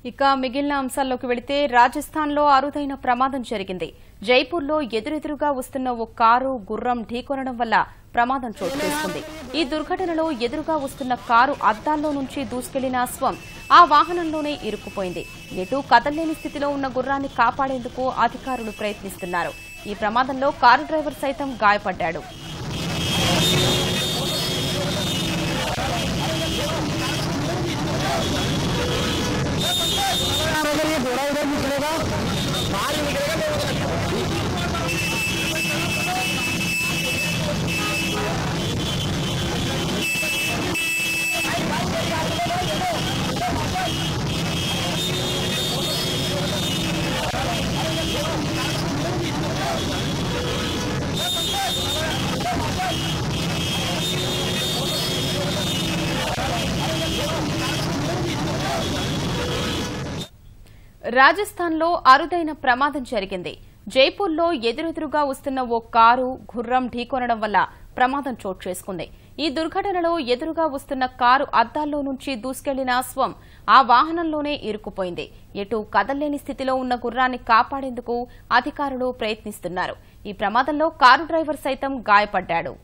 ఇక మిగిలిన అంశాల్లోకి వెళితే రాజస్థాన్లో అరుదైన ప్రమాదం జరిగింది. జైపూర్లో ఎదురెదురుగా వస్తున్న ఓ కారు గుర్రం ఢీకొనడం వల్ల ప్రమాదం చోటు చేసుకుంది. ఈ దుర్ఘటనలో ఎదురుగా వస్తున్న కారు అద్దాల్లో నుంచి దూసుకెళ్లిన అశ్వం ఆ వాహనంలోనే ఇరుక్కుపోయింది. ఎటూ కదల్లేని స్థితిలో ఉన్న గుర్రాన్ని కాపాడేందుకు అధికారులు ప్రయత్నిస్తున్నారు. ఈ ప్రమాదంలో కారు డ్రైవర్ సైతం గాయపడ్డాడు. రాజస్థాన్లో అరుదైన ప్రమాదం జరిగింది. జైపూర్లో ఎదురెదురుగా వస్తున్న ఓ కారు గుర్రం ఢీకొనడం వల్ల ప్రమాదం చోటు చేసుకుంది. ఈ దుర్ఘటనలో ఎదురుగా వస్తున్న కారు అద్దాల్లో నుంచి దూసుకెళ్లిన అశ్వం ఆ వాహనంలోనే ఇరుక్కుపోయింది. ఎటూ కదల్లేని స్థితిలో ఉన్న గుర్రాన్ని కాపాడేందుకు అధికారులు ప్రయత్నిస్తున్నారు. ఈ ప్రమాదంలో కారు డ్రైవర్ సైతం గాయపడ్డాడు.